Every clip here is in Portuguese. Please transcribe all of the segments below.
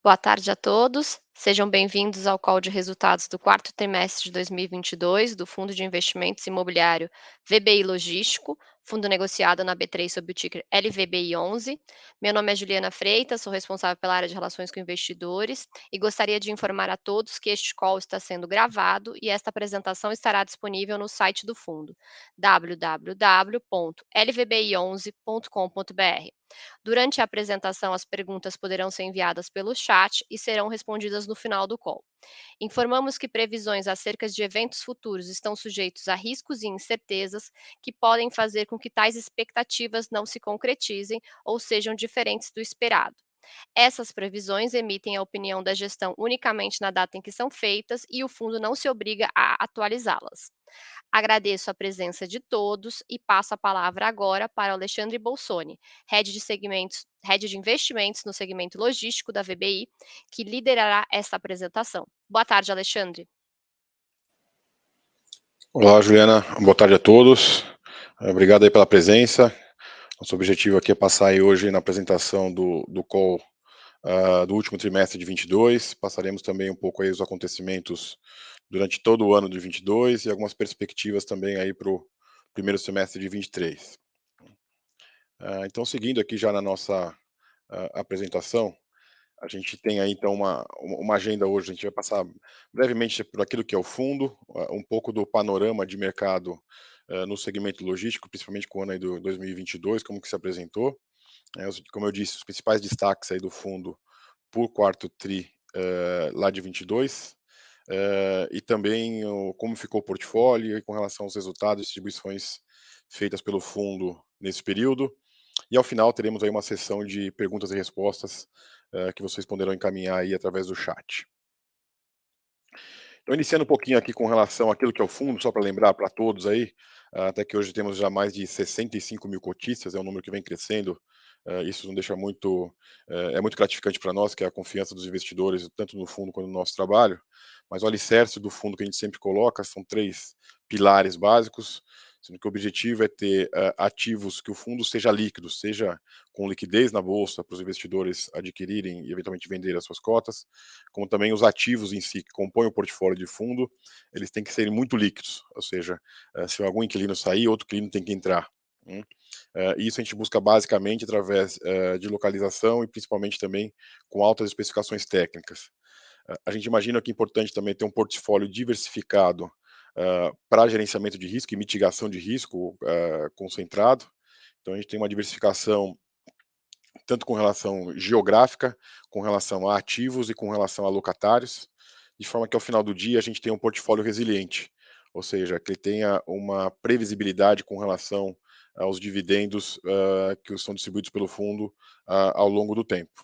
Boa tarde a todos. Sejam bem-vindos ao call de resultados do quarto trimestre de 2022 do Fundo de Investimentos Imobiliário VBI Logístico, fundo negociado na B3 sob o ticker LVBI11. Meu nome é Juliana Freitas, sou responsável pela área de relações com investidores e gostaria de informar a todos que este call está sendo gravado e esta apresentação estará disponível no site do fundo, www.lvbi11.com.br. Durante a apresentação, as perguntas poderão ser enviadas pelo chat e serão respondidas no final do call. Informamos que previsões acerca de eventos futuros estão sujeitos a riscos e incertezas que podem fazer com que tais expectativas não se concretizem ou sejam diferentes do esperado. Essas previsões emitem a opinião da gestão unicamente na data em que são feitas e o fundo não se obriga a atualizá-las. Agradeço a presença de todos e passo a palavra agora para o Alexandre Bolsoni, Head de Investimentos no segmento logístico da VBI, que liderará esta apresentação. Boa tarde, Alexandre. Olá, Juliana. Boa tarde a todos. Obrigado aí pela presença. Nosso objetivo aqui é passar aí hoje na apresentação do call do último trimestre de 22. Passaremos também um pouco aí os acontecimentos durante todo o ano de 22 e algumas perspectivas também aí para o primeiro semestre de 23. Então, seguindo aqui já na nossa apresentação, a gente tem aí então uma agenda hoje. A gente vai passar brevemente por aquilo que é o fundo, um pouco do panorama de mercado no segmento logístico, principalmente com o ano aí do 2022, como que se apresentou. Como eu disse, os principais destaques aí do fundo por quarto tri lá de 22, e também como ficou o portfólio e com relação aos resultados e distribuições feitas pelo fundo nesse período. E ao final teremos aí uma sessão de perguntas e respostas que vocês poderão encaminhar aí através do chat. Então, iniciando um pouquinho aqui com relação àquilo que é o fundo, só para lembrar para todos aí, até que hoje temos já mais de 65 mil cotistas, é um número que vem crescendo. Isso nos deixa muito, é muito gratificante para nós, que é a confiança dos investidores, tanto no fundo quanto no nosso trabalho. Mas o alicerce do fundo que a gente sempre coloca são 3 pilares básicos, sendo que o objetivo é ter ativos que o fundo seja líquido, seja com liquidez na bolsa para os investidores adquirirem e eventualmente vender as suas cotas, como também os ativos em si que compõem o portfólio de fundo, eles têm que ser muito líquidos, ou seja, se algum inquilino sair, outro inquilino tem que entrar. Isso a gente busca basicamente através de localização e principalmente também com altas especificações técnicas. A gente imagina que é importante também ter um portfólio diversificado para gerenciamento de risco e mitigação de risco concentrado. Então a gente tem uma diversificação tanto com relação geográfica, com relação a ativos e com relação a locatários, de forma que ao final do dia a gente tenha um portfólio resiliente, ou seja, que ele tenha uma previsibilidade com relação aos dividendos que são distribuídos pelo fundo ao longo do tempo.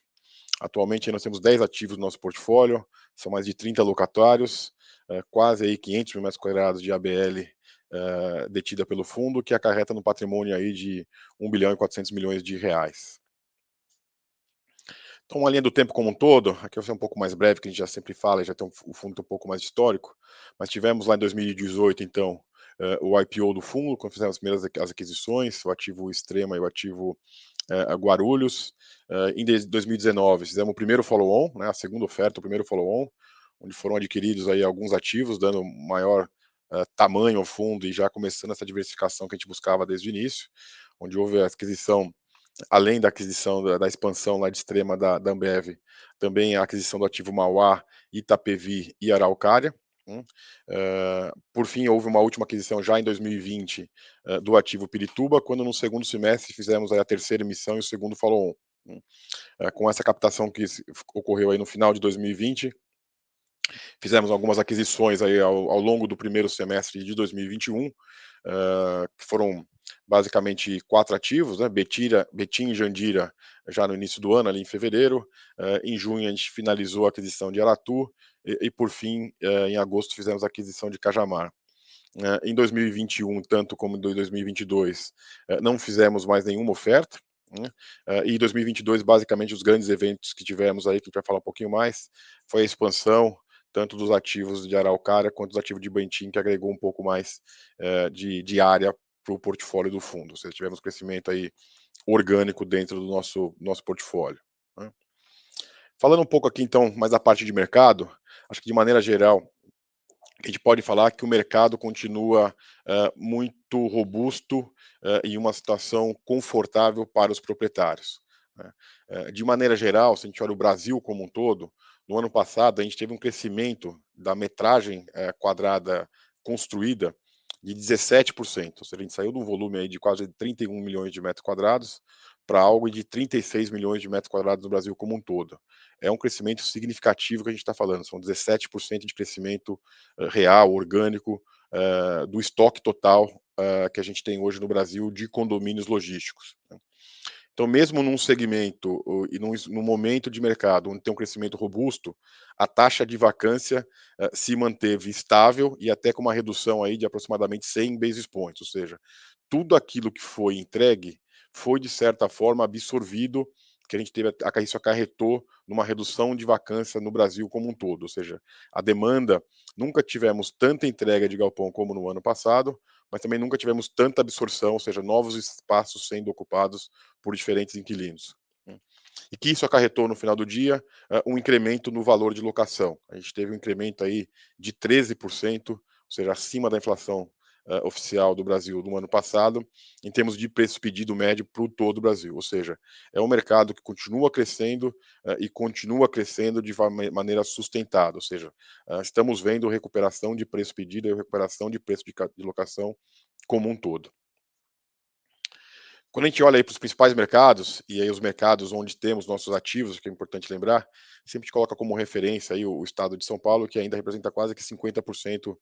Atualmente nós temos 10 ativos no nosso portfólio, são mais de 30 locatários, quase aí 500 mil metros quadrados de ABL detida pelo fundo, que acarreta no patrimônio aí de 1 bilhão e 400 milhões de reais. Então, uma linha do tempo como um todo, aqui vai ser um pouco mais breve, que a gente já sempre fala, já tem o fundo um pouco mais histórico, mas tivemos lá em 2018, então, o IPO do fundo, quando fizemos as primeiras aquisições, o ativo Extrema e o ativo Guarulhos. Em 2019, fizemos o primeiro follow-on, né, a segunda oferta, o primeiro follow-on, onde foram adquiridos aí alguns ativos, dando maior tamanho ao fundo e já começando essa diversificação que a gente buscava desde o início, onde houve a aquisição, além da aquisição da expansão lá de Extrema da Ambev, também a aquisição do ativo Mauá, Itapevi e Araucária. Por fim, houve uma última aquisição já em 2020 do ativo Pirituba, quando no segundo semestre fizemos aí a terceira emissão e o segundo follow-on. Com essa captação que ocorreu aí no final de 2020, fizemos algumas aquisições aí ao longo do primeiro semestre de 2021, que foram basicamente 4 ativos, né? Betim e Jandira, já no início do ano, ali em fevereiro. Em junho, a gente finalizou a aquisição de Aratu e por fim, em agosto, fizemos a aquisição de Cajamar. Em 2021, tanto como em 2022, não fizemos mais nenhuma oferta, né? E em 2022, basicamente, os grandes eventos que tivemos aí, que a gente vai falar um pouquinho mais, foi a expansão tanto dos ativos de Araucária quanto dos ativos de Betim, que agregou um pouco mais de área para o portfólio do fundo. Ou seja, tivemos crescimento aí orgânico dentro do nosso portfólio, né? Falando um pouco aqui então mais da parte de mercado, acho que de maneira geral a gente pode falar que o mercado continua muito robusto em uma situação confortável para os proprietários, né. De maneira geral, se a gente olha o Brasil como um todo, no ano passado a gente teve um crescimento da metragem quadrada construída de 17%, ou seja, a gente saiu de um volume aí de quase 31 milhões de metros quadrados para algo de 36 milhões de metros quadrados no Brasil como um todo. É um crescimento significativo que a gente está falando, são 17% de crescimento real, orgânico, do estoque total que a gente tem hoje no Brasil de condomínios logísticos, né. Então, mesmo num segmento e num momento de mercado onde tem um crescimento robusto, a taxa de vacância se manteve estável e até com uma redução aí de aproximadamente 100 basis points, ou seja, tudo aquilo que foi entregue foi, de certa forma, absorvido, que a gente teve, isso acarretou numa redução de vacância no Brasil como um todo, ou seja, a demanda, nunca tivemos tanta entrega de galpão como no ano passado, mas também nunca tivemos tanta absorção, ou seja, novos espaços sendo ocupados por diferentes inquilinos, né. E que isso acarretou no final do dia um incremento no valor de locação. A gente teve um incremento aí de 13%, ou seja, acima da inflação oficial do Brasil no ano passado, em termos de preço pedido médio para o todo o Brasil. Ou seja, é um mercado que continua crescendo e continua crescendo de maneira sustentada. Ou seja, estamos vendo recuperação de preço pedido e recuperação de preço de locação como um todo. Quando a gente olha aí para os principais mercados, e aí os mercados onde temos nossos ativos, que é importante lembrar, sempre te coloca como referência aí o estado de São Paulo, que ainda representa quase que 50%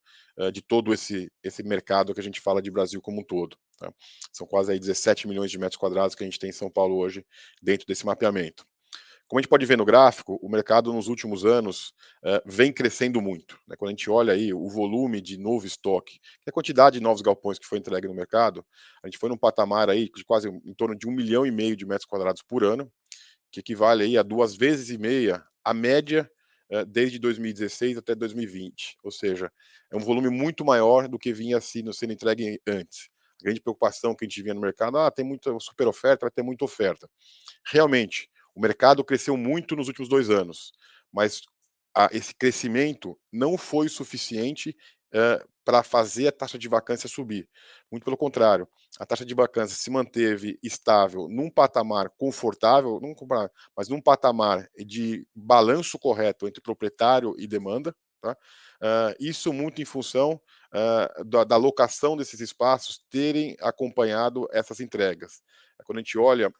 de todo esse mercado que a gente fala de Brasil como um todo, tá. São quase aí 17 milhões de metros quadrados que a gente tem em São Paulo hoje dentro desse mapeamento. Como a gente pode ver no gráfico, o mercado nos últimos anos vem crescendo muito, né. Quando a gente olha aí o volume de novo estoque, que é a quantidade de novos galpões que foi entregue no mercado, a gente foi num patamar aí de quase em torno de 1,5 milhão de metros quadrados por ano, que equivale aí a 2 vezes e meia a média desde 2016 até 2020. Ou seja, é um volume muito maior do que vinha sendo entregue antes. A grande preocupação que a gente via no mercado: tem muita super oferta, vai ter muita oferta. Realmente, o mercado cresceu muito nos últimos 2 anos, mas esse crescimento não foi suficiente para fazer a taxa de vacância subir. Muito pelo contrário, a taxa de vacância se manteve estável num patamar confortável, mas num patamar de balanço correto entre proprietário e demanda, tá. Isso muito em função da locação desses espaços terem acompanhado essas entregas. Quando a gente olha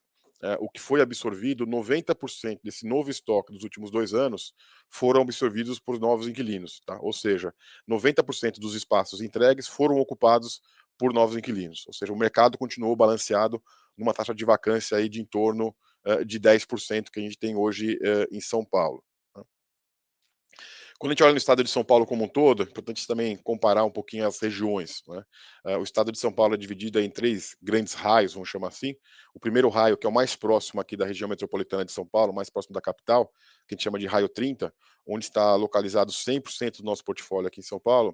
o que foi absorvido, 90% desse novo estoque dos últimos 2 anos foram absorvidos por novos inquilinos, tá. Ou seja, 90% dos espaços entregues foram ocupados por novos inquilinos, ou seja, o mercado continuou balanceado numa taxa de vacância aí de em torno de 10% que a gente tem hoje em São Paulo, tá. Quando a gente olha no estado de São Paulo como um todo, é importante também comparar um pouquinho as regiões, né. O estado de São Paulo é dividido em 3 grandes raios, vamos chamar assim. O primeiro raio, que é o mais próximo aqui da região metropolitana de São Paulo, mais próximo da capital, que a gente chama de raio 30, onde está localizado 100% do nosso portfólio aqui em São Paulo,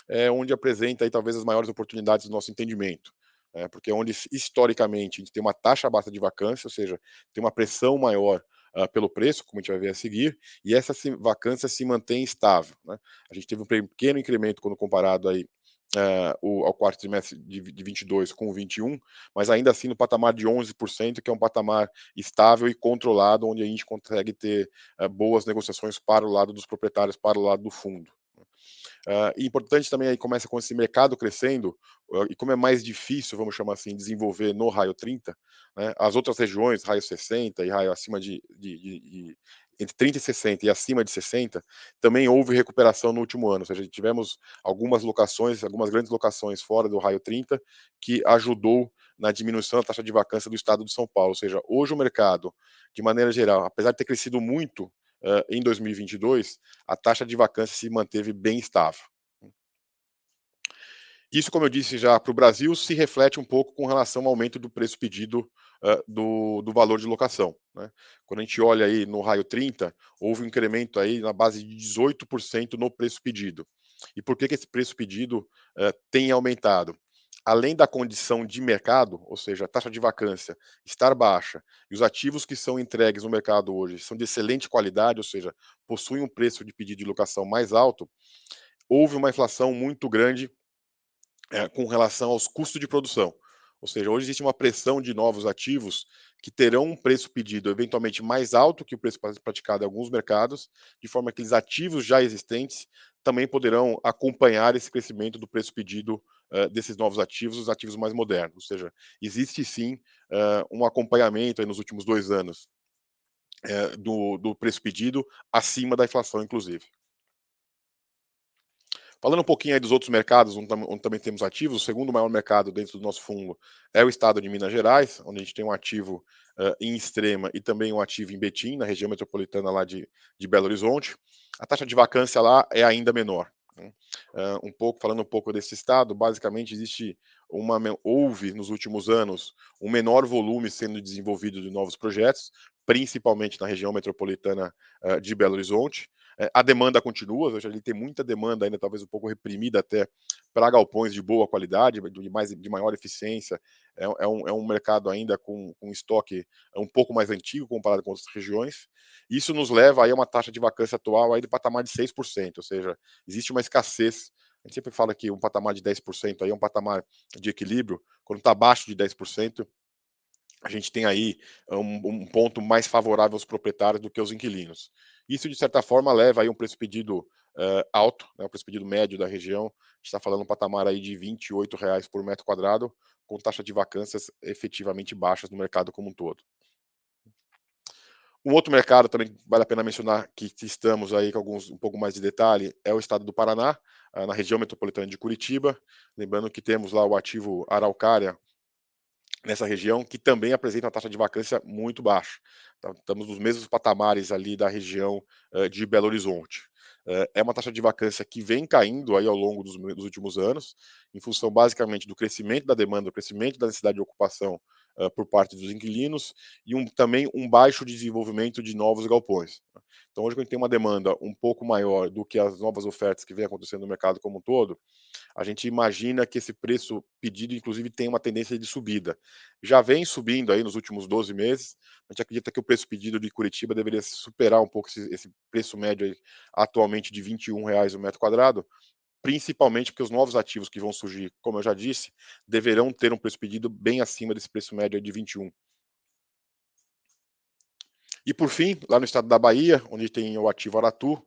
é onde apresenta aí talvez as maiores oportunidades do nosso entendimento, porque é onde historicamente a gente tem uma taxa baixa de vacância, ou seja, tem uma pressão maior pelo preço, como a gente vai ver a seguir, e essa vacância se mantém estável, né. A gente teve um pequeno incremento quando comparado aí, ao quarto trimestre de 22 com o 21, mas ainda assim no patamar de 11%, que é um patamar estável e controlado, onde a gente consegue ter boas negociações para o lado dos proprietários, para o lado do fundo. E importante também aí começa com esse mercado crescendo, e como é mais difícil, vamos chamar assim, desenvolver no raio 30, né, as outras regiões, raio 60 e raio acima entre 30 e 60 e acima de 60, também houve recuperação no último ano, ou seja, tivemos algumas locações, algumas grandes locações fora do raio 30, que ajudou na diminuição da taxa de vacância do estado de São Paulo. Ou seja, hoje o mercado, de maneira geral, apesar de ter crescido muito em 2022, a taxa de vacância se manteve bem estável. Isso, como eu disse já, para o Brasil se reflete um pouco com relação ao aumento do preço pedido do valor de locação, né. Quando a gente olha aí no raio 30, houve um incremento aí na base de 18% no preço pedido. E por que esse preço pedido tem aumentado? além da condição de mercado, ou seja, a taxa de vacância estar baixa e os ativos que são entregues no mercado hoje são de excelente qualidade, ou seja, possuem um preço de pedido de locação mais alto, houve uma inflação muito grande com relação aos custos de produção. Ou seja, hoje existe uma pressão de novos ativos que terão um preço pedido eventualmente mais alto que o preço praticado em alguns mercados, de forma que aqueles ativos já existentes também poderão acompanhar esse crescimento do preço pedido desses novos ativos, os ativos mais modernos. Ou seja, existe sim um acompanhamento aí nos últimos 2 anos do preço pedido acima da inflação, inclusive. Falando um pouquinho aí dos outros mercados, onde também temos ativos, o segundo maior mercado dentro do nosso fundo é o estado de Minas Gerais, onde a gente tem um ativo em Extrema e também um ativo em Betim, na região metropolitana lá de Belo Horizonte. A taxa de vacância lá é ainda menor. Né? Falando um pouco desse estado, basicamente houve nos últimos anos um menor volume sendo desenvolvido de novos projetos, principalmente na região metropolitana de Belo Horizonte. A demanda continua, ou seja, ele tem muita demanda ainda, talvez um pouco reprimida até, para galpões de boa qualidade, de maior eficiência. É um mercado ainda com estoque um pouco mais antigo comparado com outras regiões. Isso nos leva aí a uma taxa de vacância atual aí de patamar de 6%, ou seja, existe uma escassez. A gente sempre fala que um patamar de 10% aí é um patamar de equilíbrio. Quando está abaixo de 10%, a gente tem aí um ponto mais favorável aos proprietários do que aos inquilinos. Isso, de certa forma, leva aí um preço pedido alto, né, o preço pedido médio da região. A gente está falando um patamar aí de R$ 28 por metro quadrado, com taxa de vacâncias efetivamente baixas no mercado como um todo. Um outro mercado também que vale a pena mencionar, que estamos aí com um pouco mais de detalhe, é o estado do Paraná, na região metropolitana de Curitiba. Lembrando que temos lá o ativo Araucária, nessa região, que também apresenta uma taxa de vacância muito baixa. Estamos nos mesmos patamares ali da região de Belo Horizonte. É uma taxa de vacância que vem caindo aí ao longo dos últimos anos, em função basicamente do crescimento da demanda, do crescimento da necessidade de ocupação por parte dos inquilinos e também um baixo desenvolvimento de novos galpões. Então, hoje, quando a gente tem uma demanda um pouco maior do que as novas ofertas que vem acontecendo no mercado como um todo, a gente imagina que esse preço pedido, inclusive, tem uma tendência de subida. Já vem subindo aí nos últimos 12 meses. A gente acredita que o preço pedido de Curitiba deveria superar um pouco esse preço médio aí, atualmente de R$ 21 o metro quadrado, principalmente porque os novos ativos que vão surgir, como eu já disse, deverão ter um preço pedido bem acima desse preço médio aí de 21. E por fim, lá no estado da Bahia, onde tem o ativo Aratu,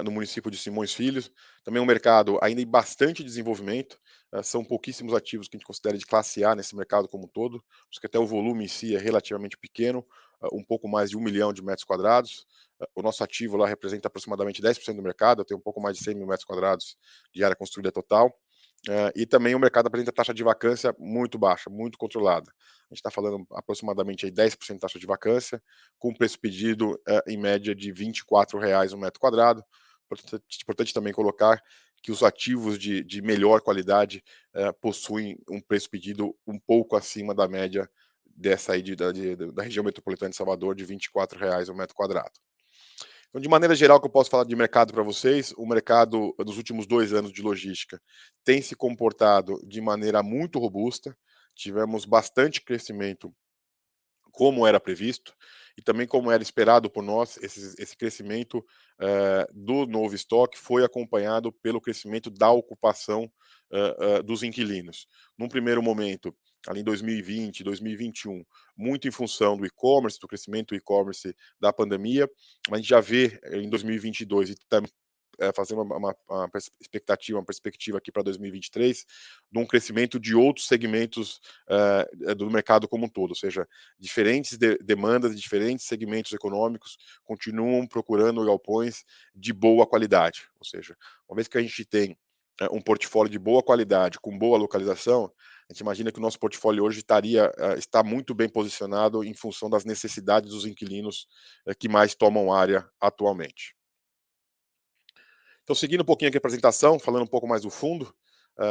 no município de Simões Filho, também é um mercado ainda em bastante desenvolvimento. São pouquíssimos ativos que a gente considera de classe A nesse mercado como um todo, porque até o volume em si é relativamente pequeno, um pouco mais de 1 milhão de metros quadrados. O nosso ativo lá representa aproximadamente 10% do mercado, tem um pouco mais de 100 mil metros quadrados de área construída total. E também o mercado apresenta taxa de vacância muito baixa, muito controlada. A gente está falando aproximadamente aí 10% de taxa de vacância, com preço pedido em média de R$ 24 o metro quadrado. Importante também colocar que os ativos de melhor qualidade possuem um preço pedido um pouco acima da média dessa aí da região metropolitana de Salvador, de R$ 24 o metro quadrado. Então, de maneira geral, que eu posso falar de mercado para vocês, o mercado dos últimos 2 anos de logística tem se comportado de maneira muito robusta. Tivemos bastante crescimento como era previsto e também como era esperado por nós. Esse crescimento do novo estoque foi acompanhado pelo crescimento da ocupação dos inquilinos. Num primeiro momento, ali em 2020, 2021, muito em função do e-commerce, do crescimento do e-commerce da pandemia, mas a gente já vê em 2022 e também fazendo uma perspectiva aqui para 2023, de um crescimento de outros segmentos do mercado como um todo, ou seja, diferentes demandas de diferentes segmentos econômicos continuam procurando galpões de boa qualidade, ou seja, uma vez que a gente tem um portfólio de boa qualidade, com boa localização, a gente imagina que o nosso portfólio hoje está muito bem posicionado em função das necessidades dos inquilinos que mais tomam área atualmente. Então, seguindo um pouquinho aqui a apresentação, falando um pouco mais do fundo,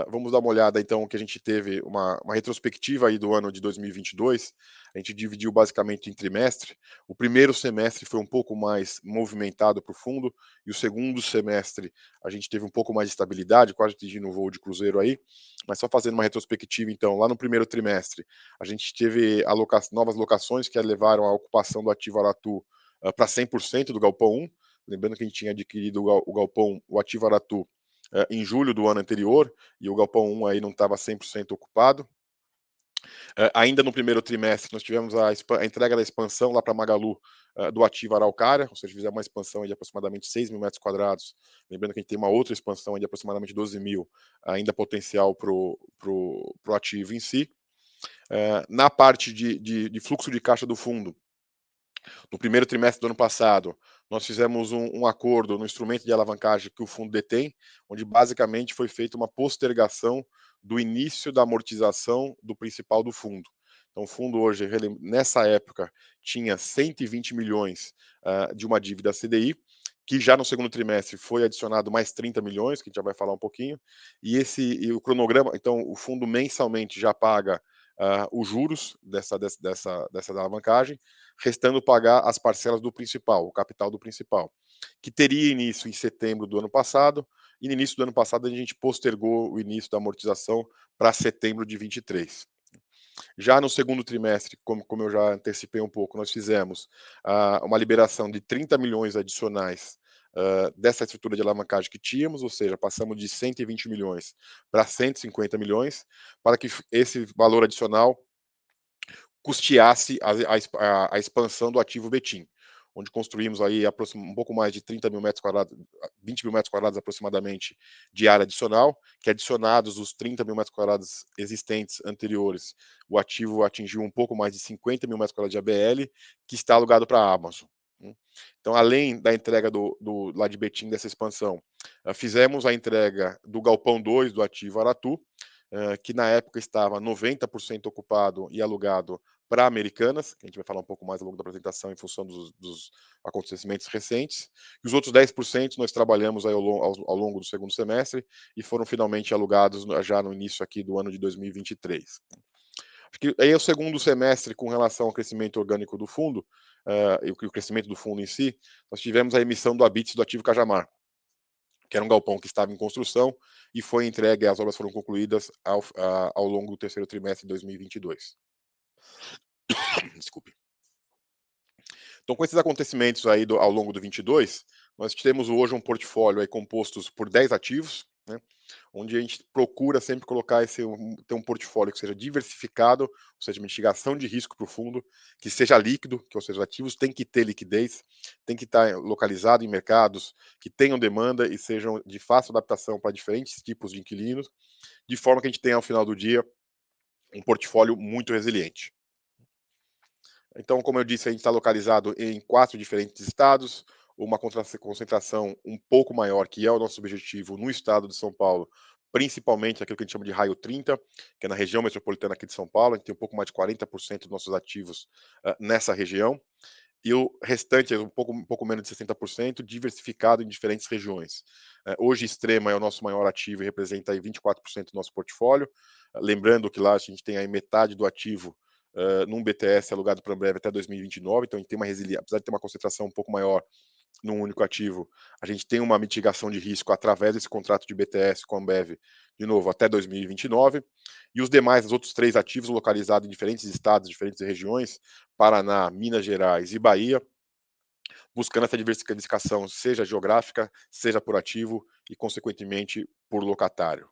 Vamos dar uma olhada, então, que a gente teve uma retrospectiva aí do ano de 2022. A gente dividiu basicamente em trimestre. O primeiro semestre foi um pouco mais movimentado para o fundo, e o segundo semestre a gente teve um pouco mais de estabilidade, quase atingindo o voo de cruzeiro aí. Mas só fazendo uma retrospectiva, então, lá no primeiro trimestre, a gente teve novas locações que levaram a ocupação do ativo Aratu para 100% do Galpão 1. Lembrando que a gente tinha adquirido o Galpão, o ativo Aratu, em julho do ano anterior, e o Galpão 1 aí não estava 100% ocupado. Ainda no primeiro trimestre, nós tivemos a entrega da expansão lá para Magalu, do ativo Araucária, ou seja, fizemos uma expansão de aproximadamente 6 mil metros quadrados. Lembrando que a gente tem uma outra expansão de aproximadamente 12 mil, ainda potencial para o ativo em si. Na parte de fluxo de caixa do fundo, no primeiro trimestre do ano passado, nós fizemos um acordo no instrumento de alavancagem que o fundo detém, onde basicamente foi feita uma postergação do início da amortização do principal do fundo. Então, o fundo hoje, nessa época, tinha 120 milhões de uma dívida CDI, que já no segundo trimestre foi adicionado mais 30 milhões, que a gente já vai falar um pouquinho, e o cronograma, então, o fundo mensalmente já paga os juros dessa alavancagem, restando pagar as parcelas do principal, o capital do principal, que teria início em setembro do ano passado, e no início do ano passado a gente postergou o início da amortização para setembro de 23. Já no segundo trimestre, como eu já antecipei um pouco, nós fizemos uma liberação de 30 milhões adicionais dessa estrutura de alavancagem que tínhamos, ou seja, passamos de 120 milhões para 150 milhões, para que esse valor adicional custeasse a expansão do ativo Betim, onde construímos aí um pouco mais de 30 mil metros quadrados, 20 mil metros quadrados aproximadamente de área adicional, que adicionados os 30 mil metros quadrados existentes anteriores, o ativo atingiu um pouco mais de 50 mil metros quadrados de ABL, que está alugado para a Amazon. Então, além da entrega lá de Betim, dessa expansão, fizemos a entrega do Galpão 2 do ativo Aratu, que na época estava 90% ocupado e alugado para Americanas, que a gente vai falar um pouco mais ao longo da apresentação em função dos acontecimentos recentes. E os outros 10% nós trabalhamos aí ao longo do segundo semestre e foram finalmente alugados já no início aqui do ano de 2023. Acho que aí é o segundo semestre com relação ao crescimento orgânico do fundo, e o crescimento do fundo em si, nós tivemos a emissão do habite do ativo Cajamar, que era um galpão que estava em construção e foi entregue, as obras foram concluídas ao longo do terceiro trimestre de 2022. Desculpe. Então, com esses acontecimentos aí ao longo do 22, nós temos hoje um portfólio aí composto por 10 ativos, né, onde a gente procura sempre colocar ter um portfólio que seja diversificado, ou seja, mitigação de risco para o fundo, que seja líquido, que ou seja, os ativos têm que ter liquidez, tem que estar localizado em mercados que tenham demanda e sejam de fácil adaptação para diferentes tipos de inquilinos, de forma que a gente tenha, ao final do dia, um portfólio muito resiliente. Então, como eu disse, a gente está localizado em 4 diferentes estados, uma concentração um pouco maior, que é o nosso objetivo no estado de São Paulo, principalmente aquilo que a gente chama de raio 30, que é na região metropolitana aqui de São Paulo. A gente tem um pouco mais de 40% dos nossos ativos nessa região, e o restante, um pouco menos de 60%, diversificado em diferentes regiões. Hoje, Extrema é o nosso maior ativo e representa aí 24% do nosso portfólio. Lembrando que lá a gente tem aí metade do ativo num BTS alugado para a Ambev até 2029, então a gente tem uma resiliência, apesar de ter uma concentração um pouco maior num único ativo, a gente tem uma mitigação de risco através desse contrato de BTS com a Ambev, de novo, até 2029, e os demais, os outros 3 ativos localizados em diferentes estados, diferentes regiões, Paraná, Minas Gerais e Bahia, buscando essa diversificação, seja geográfica, seja por ativo e, consequentemente, por locatário.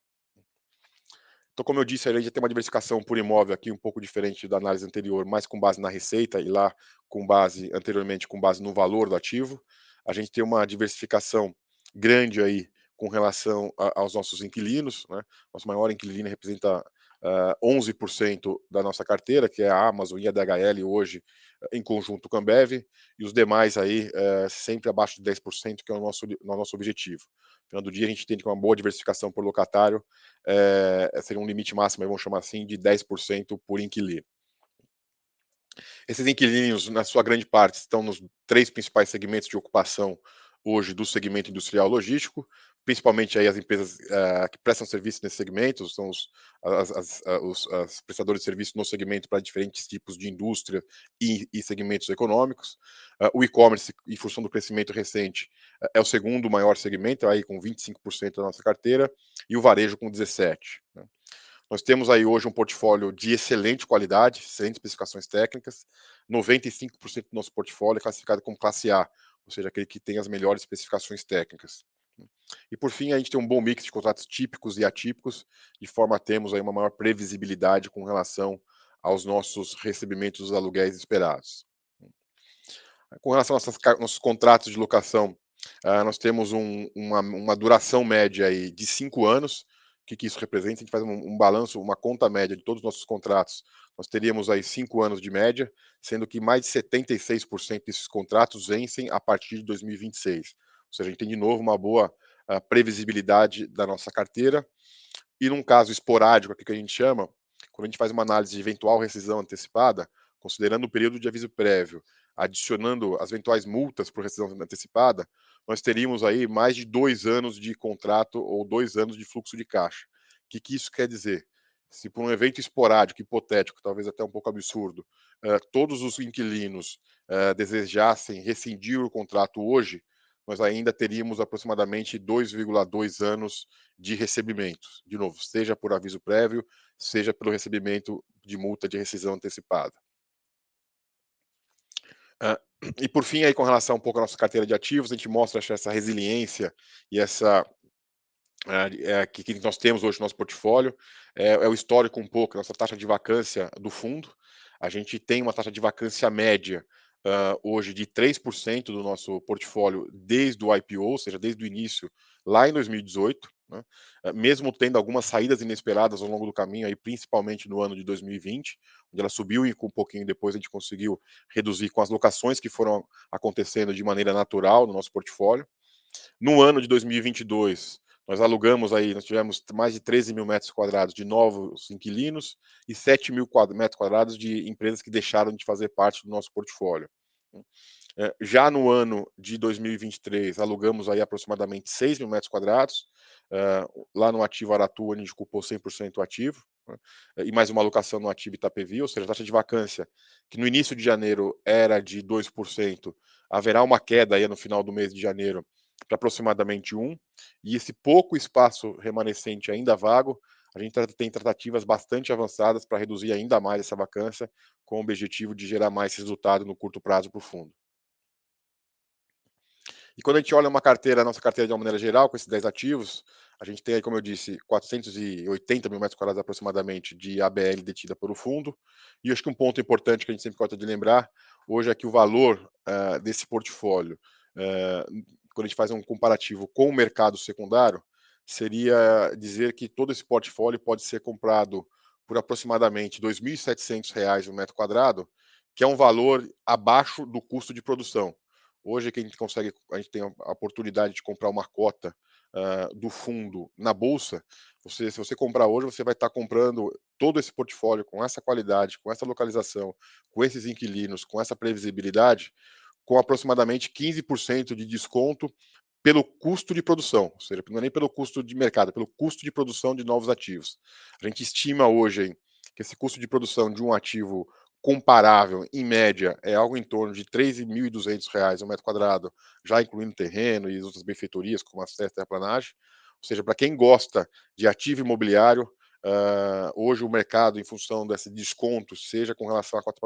Então, como eu disse, a gente tem uma diversificação por imóvel aqui um pouco diferente da análise anterior, mais com base na receita e lá anteriormente com base no valor do ativo. A gente tem uma diversificação grande aí com relação aos nossos inquilinos, né? Nosso maior inquilino representa 11% da nossa carteira, que é a Amazon e a DHL hoje, em conjunto com a Ambev, e os demais aí sempre abaixo de 10%, que é o nosso objetivo. No final do dia, a gente tem uma boa diversificação por locatário, seria um limite máximo, vamos chamar assim, de 10% por inquilino. Esses inquilinos, na sua grande parte, estão nos 3 principais segmentos de ocupação hoje do segmento industrial logístico, principalmente aí as empresas que prestam serviço nesse segmento, são os prestadores de serviço no segmento para diferentes tipos de indústria e segmentos econômicos. O e-commerce, em função do crescimento recente, é o segundo maior segmento, aí com 25% da nossa carteira, e o varejo com 17%. Né? Nós temos aí hoje um portfólio de excelente qualidade, excelentes especificações técnicas. 95% do nosso portfólio é classificado como classe A, ou seja, aquele que tem as melhores especificações técnicas. E por fim, a gente tem um bom mix de contratos típicos e atípicos, de forma a termos aí uma maior previsibilidade com relação aos nossos recebimentos dos aluguéis esperados. Com relação aos nossos contratos de locação, nós temos uma duração média aí de 5 anos. O que isso representa? A gente faz um balanço, uma conta média de todos os nossos contratos. Nós teríamos aí 5 anos de média, sendo que mais de 76% desses contratos vencem a partir de 2026. Ou seja, a gente tem de novo uma boa previsibilidade da nossa carteira. E num caso esporádico, aqui que a gente chama, quando a gente faz uma análise de eventual rescisão antecipada, considerando o período de aviso prévio, adicionando as eventuais multas por rescisão antecipada, nós teríamos aí mais de 2 anos de contrato ou 2 anos de fluxo de caixa. O que isso quer dizer? Se por um evento esporádico, hipotético, talvez até um pouco absurdo, todos os inquilinos desejassem rescindir o contrato hoje, nós ainda teríamos aproximadamente 2,2 anos de recebimentos. De novo, seja por aviso prévio, seja pelo recebimento de multa de rescisão antecipada. E por fim, aí com relação um pouco à nossa carteira de ativos, a gente mostra essa resiliência e essa que nós temos hoje no nosso portfólio. É o histórico um pouco, nossa taxa de vacância do fundo. A gente tem uma taxa de vacância média hoje de 3% do nosso portfólio desde o IPO, ou seja, desde o início, lá em 2018. Né? Mesmo tendo algumas saídas inesperadas ao longo do caminho, aí, principalmente no ano de 2020, onde ela subiu e um pouquinho depois a gente conseguiu reduzir com as locações que foram acontecendo de maneira natural no nosso portfólio. No ano de 2022, nós tivemos mais de 13 mil metros quadrados de novos inquilinos e 7 mil metros quadrados de empresas que deixaram de fazer parte do nosso portfólio. Já no ano de 2023, alugamos aí aproximadamente 6 mil metros quadrados. Lá no ativo Aratu, a gente ocupou 100% ativo. Né? E mais uma alocação no ativo Itapevi, ou seja, a taxa de vacância, que no início de janeiro era de 2%, haverá uma queda aí no final do mês de janeiro para aproximadamente 1%, e esse pouco espaço remanescente ainda vago, a gente tem tratativas bastante avançadas para reduzir ainda mais essa vacância, com o objetivo de gerar mais resultado no curto prazo para o fundo. E quando a gente olha a nossa carteira de uma maneira geral, com esses 10 ativos, a gente tem aí, como eu disse, 480 mil metros quadrados aproximadamente de ABL detida por o fundo. E acho que um ponto importante que a gente sempre gosta de lembrar, hoje é que o valor desse portfólio, quando a gente faz um comparativo com o mercado secundário, seria dizer que todo esse portfólio pode ser comprado por aproximadamente R$ 2.700 o metro quadrado, que é um valor abaixo do custo de produção. Hoje que a gente tem a oportunidade de comprar uma cota do fundo na bolsa. Se você comprar hoje, você vai estar comprando todo esse portfólio com essa qualidade, com essa localização, com esses inquilinos, com essa previsibilidade, com aproximadamente 15% de desconto pelo custo de produção, ou seja, não é nem pelo custo de mercado, é pelo custo de produção de novos ativos. A gente estima hoje hein, que esse custo de produção de um ativo comparável, em média, é algo em torno de R$ 13.200 o metro quadrado, já incluindo terreno e outras benfeitorias, como acesso e terraplanagem. Ou seja, para quem gosta de ativo imobiliário, hoje o mercado, em função desse desconto, seja com relação à cota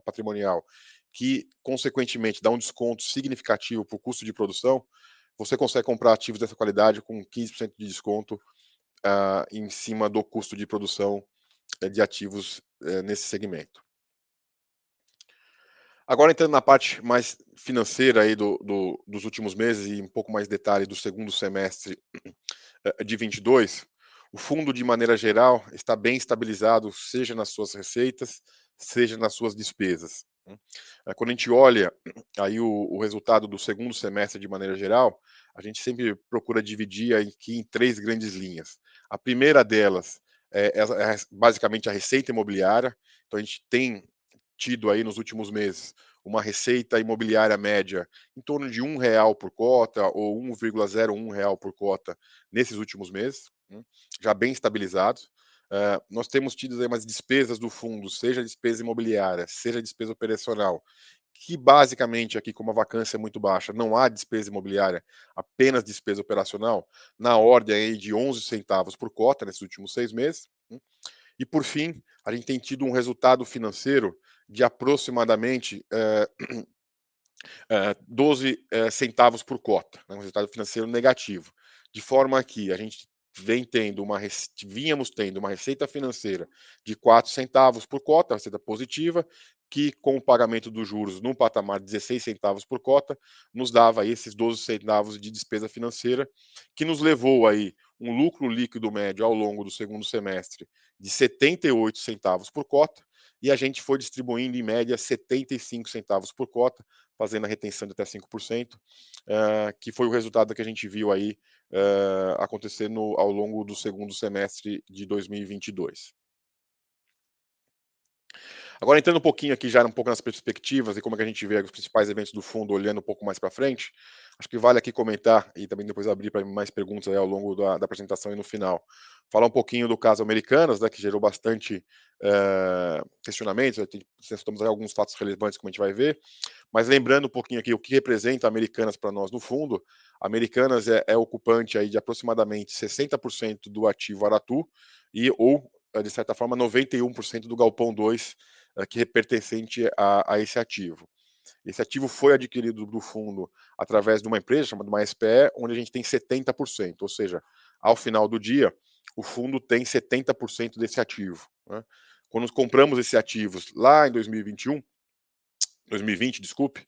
patrimonial, que consequentemente dá um desconto significativo para o custo de produção, você consegue comprar ativos dessa qualidade com 15% de desconto em cima do custo de produção de ativos nesse segmento. Agora entrando na parte mais financeira aí dos últimos meses e um pouco mais detalhe do segundo semestre de 22, o fundo de maneira geral está bem estabilizado, seja nas suas receitas, seja nas suas despesas. Né? Quando a gente olha aí o resultado do segundo semestre de maneira geral, a gente sempre procura dividir aqui em 3 grandes linhas. A primeira delas é basicamente a receita imobiliária. Então a gente tem tido aí nos últimos meses uma receita imobiliária média em torno de R$ 1 por cota ou R$ 1,01 por cota nesses últimos meses, já bem estabilizados. Nós temos tido aí umas despesas do fundo, seja despesa imobiliária, seja despesa operacional, que basicamente aqui, como a vacância é muito baixa, não há despesa imobiliária, apenas despesa operacional, na ordem aí de 11 centavos por cota nesses últimos 6 meses. E por fim, a gente tem tido um resultado financeiro de aproximadamente 12 centavos por cota, né, um resultado financeiro negativo, de forma que a gente vínhamos tendo uma receita financeira de 4 centavos por cota, receita positiva, que com o pagamento dos juros no patamar de 16 centavos por cota, nos dava aí esses 12 centavos de despesa financeira, que nos levou aí um lucro líquido médio ao longo do segundo semestre de 78 centavos por cota, e a gente foi distribuindo em média 75 centavos por cota, fazendo a retenção de até 5%, que foi o resultado que a gente viu aí acontecendo ao longo do segundo semestre de 2022. Agora, entrando um pouquinho aqui já um pouco nas perspectivas e como é que a gente vê os principais eventos do fundo olhando um pouco mais para frente, acho que vale aqui comentar e também depois abrir para mais perguntas aí ao longo da apresentação e no final. Falar um pouquinho do caso Americanas, né, que gerou bastante questionamentos, estamos aí alguns fatos relevantes, como a gente vai ver, mas lembrando um pouquinho aqui o que representa Americanas para nós no fundo. Americanas é ocupante aí de aproximadamente 60% do ativo Aratu ou de certa forma 91% do Galpão 2 que é pertencente a esse ativo. Esse ativo foi adquirido do fundo através de uma empresa chamada uma SPE, onde a gente tem 70%, ou seja, ao final do dia, o fundo tem 70% desse ativo, né? Quando compramos esses ativos lá em 2020, desculpe,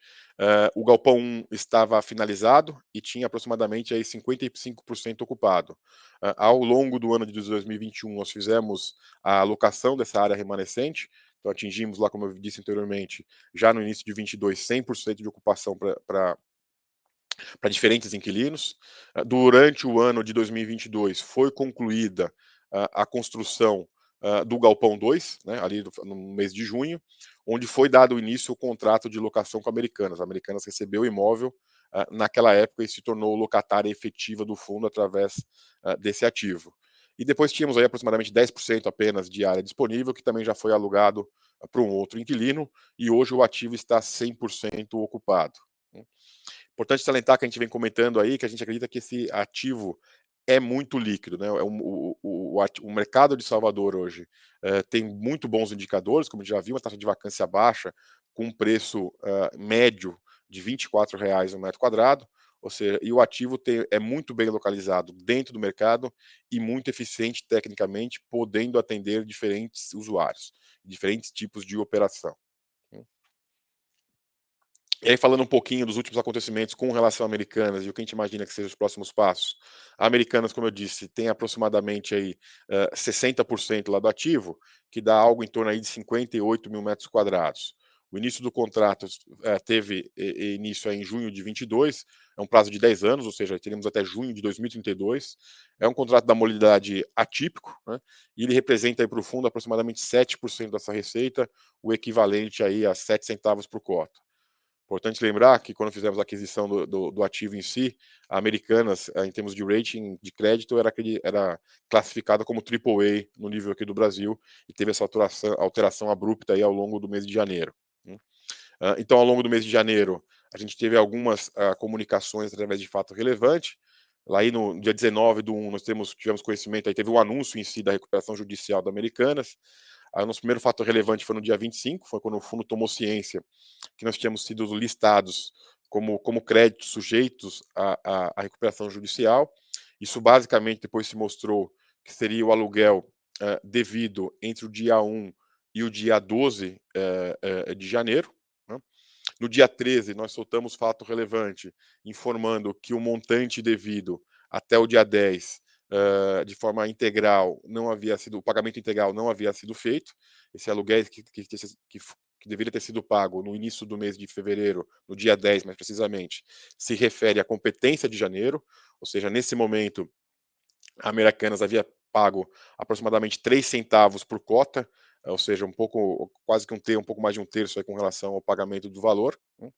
o Galpão 1 estava finalizado e tinha aproximadamente aí 55% ocupado. Ao longo do ano de 2021, nós fizemos a alocação dessa área remanescente, então atingimos lá, como eu disse anteriormente, já no início de 22, 100% de ocupação para diferentes inquilinos. Durante o ano de 2022 foi concluída a construção do Galpão 2, né, ali no mês de junho, onde foi dado início o contrato de locação com a Americanas. A Americanas recebeu o imóvel naquela época e se tornou locatária efetiva do fundo através desse ativo. E depois tínhamos aí aproximadamente 10% apenas de área disponível, que também já foi alugado para um outro inquilino, e hoje o ativo está 100% ocupado. Importante salientar que a gente vem comentando aí que a gente acredita que esse ativo é muito líquido, né? O mercado de Salvador hoje tem muito bons indicadores, como a gente já viu, uma taxa de vacância baixa, com um preço médio de R$ 24 no metro quadrado, ou seja, e o ativo é muito bem localizado dentro do mercado e muito eficiente tecnicamente, podendo atender diferentes usuários, diferentes tipos de operação. E aí, falando um pouquinho dos últimos acontecimentos com relação a Americanas e o que a gente imagina que sejam os próximos passos. A Americanas, como eu disse, tem aproximadamente aí 60% lá do ativo, que dá algo em torno aí de 58 mil metros quadrados. O início do contrato teve início aí em junho de 22, é um prazo de 10 anos, ou seja, teremos até junho de 2032. É um contrato da modalidade atípico, né, e ele representa aí para o fundo aproximadamente 7% dessa receita, o equivalente aí a 7 centavos por cota. Importante lembrar que quando fizemos a aquisição do ativo em si, a Americanas, em termos de rating de crédito, era classificada como AAA no nível aqui do Brasil e teve essa alteração abrupta aí ao longo do mês de janeiro. Então, ao longo do mês de janeiro, a gente teve algumas comunicações através de fato relevante. Lá aí no dia 19 do 1, nós tivemos conhecimento, aí teve um anúncio em si da recuperação judicial da Americanas. Aí, o nosso primeiro fato relevante foi no dia 25, foi quando o fundo tomou ciência que nós tínhamos sido listados como créditos sujeitos à recuperação judicial. Isso basicamente depois se mostrou que seria o aluguel devido entre o dia 1 e o dia 12 de janeiro. Né? No dia 13, nós soltamos fato relevante informando que o montante devido até o dia 10 de forma integral não havia sido, o pagamento integral não havia sido feito. Esse aluguel que deveria ter sido pago no início do mês de fevereiro, no dia 10 mais precisamente, se refere à competência de janeiro, ou seja, nesse momento, a Americanas havia pago aproximadamente 3 centavos por cota ou seja, quase que um pouco mais de um terço aí com relação ao pagamento do valor, né.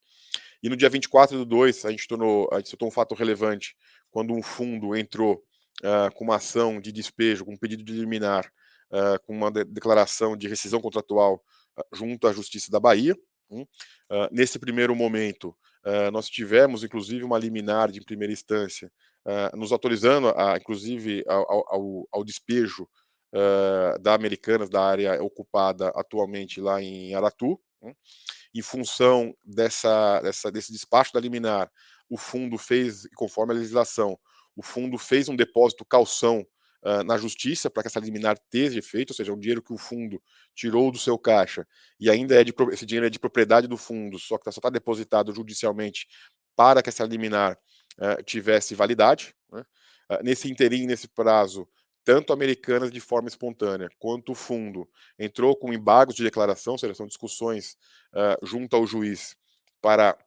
E no dia 24/2, a gente citou um fato relevante, quando um fundo entrou com uma ação de despejo, com um pedido de liminar, com uma declaração de rescisão contratual junto à Justiça da Bahia. Nesse primeiro momento, nós tivemos, inclusive, uma liminar de primeira instância, nos autorizando, inclusive, ao despejo da Americanas, da área ocupada atualmente lá em Aratu. Em função desse despacho da liminar, o fundo fez, conforme a legislação, o fundo fez um depósito calção na justiça para que essa liminar tenha efeito, ou seja, um dinheiro que o fundo tirou do seu caixa e ainda esse dinheiro é de propriedade do fundo, só que só está depositado judicialmente para que essa liminar tivesse validade, né? Nesse interim, nesse prazo, tanto Americanas de forma espontânea, quanto o fundo entrou com embargos de declaração, ou seja, são discussões junto ao juiz para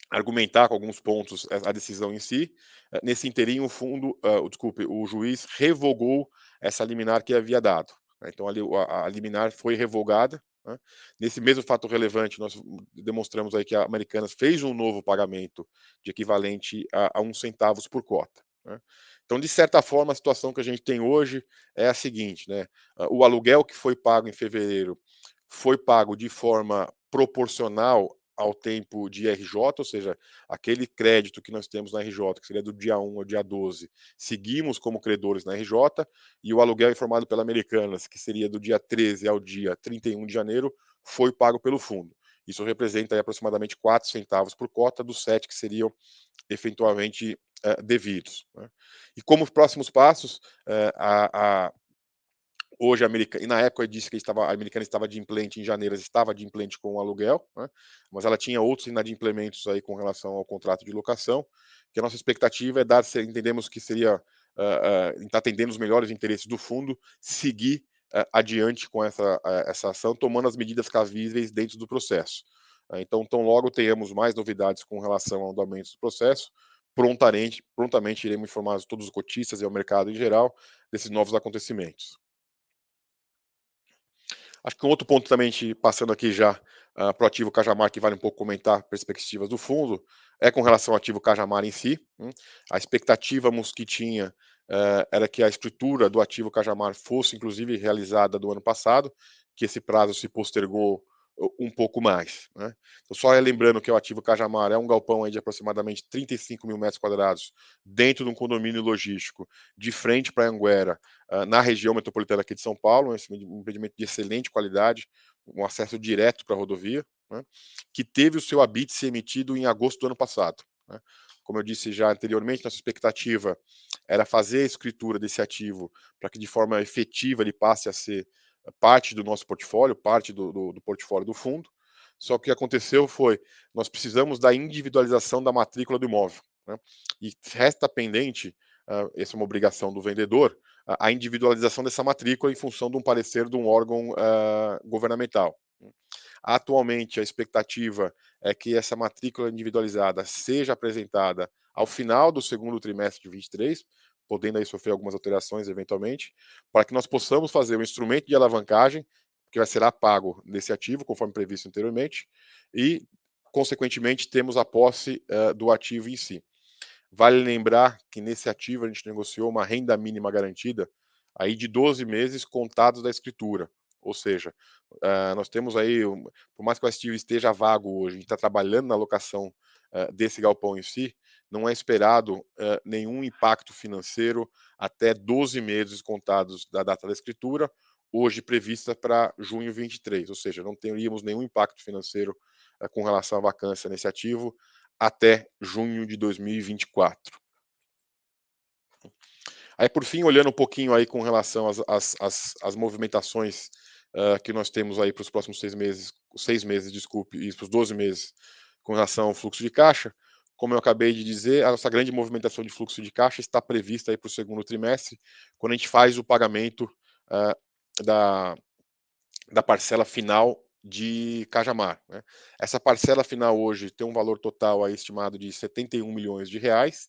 argumentar com alguns pontos a decisão em si. Nesse interim, o juiz revogou essa liminar que havia dado, né. Então a liminar foi revogada, né. Nesse mesmo fato relevante, nós demonstramos aí que a Americanas fez um novo pagamento de equivalente a 1 centavos por cota, né. Então, de certa forma, a situação que a gente tem hoje é a seguinte, né, o aluguel que foi pago em fevereiro foi pago de forma proporcional ao tempo de RJ, ou seja, aquele crédito que nós temos na RJ, que seria do dia 1 ao dia 12, seguimos como credores na RJ, e o aluguel informado pela Americanas, que seria do dia 13 ao dia 31 de janeiro, foi pago pelo fundo. Isso representa aí aproximadamente 4 centavos por cota dos 7 que seriam efetuamente devidos, né. E como próximos passos, hoje e na época eu disse que a Americana estava adimplente em janeiro, estava adimplente com o aluguel, né, mas ela tinha outros inadimplêmentos aí com relação ao contrato de locação, que a nossa expectativa é entendemos que seria, atendendo os melhores interesses do fundo, seguir adiante com essa ação, tomando as medidas cabíveis dentro do processo. Então, tão logo tenhamos mais novidades com relação ao andamento do processo, prontamente iremos informar todos os cotistas e ao mercado em geral desses novos acontecimentos. Acho que um outro ponto também, passando aqui já para o ativo Cajamar, que vale um pouco comentar perspectivas do fundo, é com relação ao ativo Cajamar em si. A expectativa mosquitinha era que a escritura do ativo Cajamar fosse, inclusive, realizada do ano passado, que esse prazo se postergou um pouco mais, né? Então, só lembrando que o ativo Cajamar é um galpão aí de aproximadamente 35 mil metros quadrados dentro de um condomínio logístico de frente para Anguera, na região metropolitana aqui de São Paulo, um empreendimento de excelente qualidade, um acesso direto para a rodovia, né, que teve o seu habite emitido em agosto do ano passado, né. Como eu disse já anteriormente, nossa expectativa era fazer a escritura desse ativo para que de forma efetiva ele passe a ser parte do nosso portfólio, parte do portfólio do fundo. Só que o que aconteceu foi, nós precisamos da individualização da matrícula do imóvel, né, e resta pendente, essa é uma obrigação do vendedor, a individualização dessa matrícula em função de um parecer de um órgão governamental. Atualmente, a expectativa é que essa matrícula individualizada seja apresentada ao final do segundo trimestre de 23, podendo aí sofrer algumas alterações eventualmente, para que nós possamos fazer um instrumento de alavancagem, que será pago nesse ativo, conforme previsto anteriormente, e, consequentemente, temos a posse do ativo em si. Vale lembrar que nesse ativo a gente negociou uma renda mínima garantida aí de 12 meses contados da escritura. Ou seja, nós temos aí, por mais que o ativo esteja vago hoje, a gente está trabalhando na locação desse galpão em si, não é esperado nenhum impacto financeiro até 12 meses contados da data da escritura, hoje prevista para junho 23, ou seja, não teríamos nenhum impacto financeiro com relação à vacância nesse ativo até junho de 2024. Aí, por fim, olhando um pouquinho aí com relação às movimentações que nós temos aí para os próximos 6 meses, desculpe, e para os 12 meses, com relação ao fluxo de caixa, como eu acabei de dizer, a nossa grande movimentação de fluxo de caixa está prevista aí para o segundo trimestre, quando a gente faz o pagamento ah, da, da parcela final de Cajamar, né. Essa parcela final hoje tem um valor total aí estimado de 71 milhões de reais,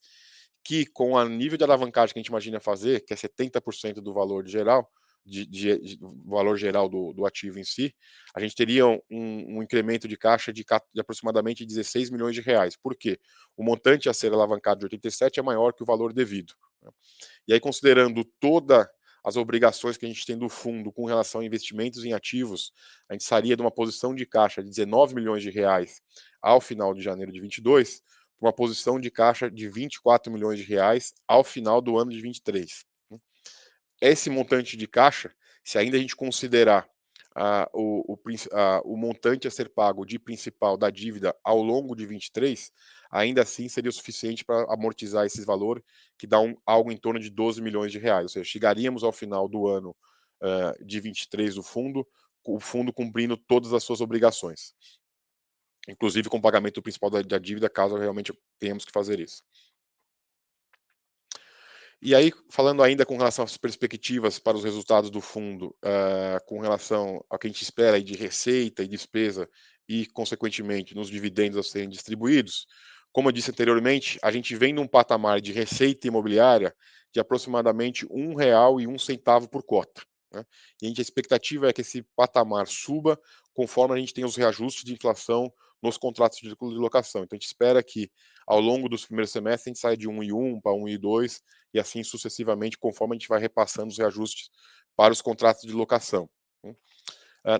que com o nível de alavancagem que a gente imagina fazer, que é 70% do valor de geral, de valor geral do ativo em si, a gente teria um incremento de caixa de aproximadamente 16 milhões de reais. Por quê? O montante a ser alavancado de 87 é maior que o valor devido, né? E aí, considerando todas as obrigações que a gente tem do fundo com relação a investimentos em ativos, a gente sairia de uma posição de caixa de 19 milhões de reais ao final de janeiro de 22, para uma posição de caixa de 24 milhões de reais ao final do ano de 23. Esse montante de caixa, se ainda a gente considerar o montante a ser pago de principal da dívida ao longo de 23, ainda assim seria o suficiente para amortizar esses valores, que dá algo em torno de 12 milhões de reais. Ou seja, chegaríamos ao final do ano de 23 do fundo, o fundo cumprindo todas as suas obrigações, inclusive com o pagamento principal da dívida, caso realmente tenhamos que fazer isso. E aí, falando ainda com relação às perspectivas para os resultados do fundo, com relação ao que a gente espera aí de receita e despesa e, consequentemente, nos dividendos a serem distribuídos, como eu disse anteriormente, a gente vem num patamar de receita imobiliária de aproximadamente R$ 1,01 por cota, né? E a expectativa é que esse patamar suba conforme a gente tem os reajustes de inflação nos contratos de locação. Então, a gente espera que, ao longo dos primeiros semestres, a gente saia de 1,1 para 1,2 e assim sucessivamente, conforme a gente vai repassando os reajustes para os contratos de locação.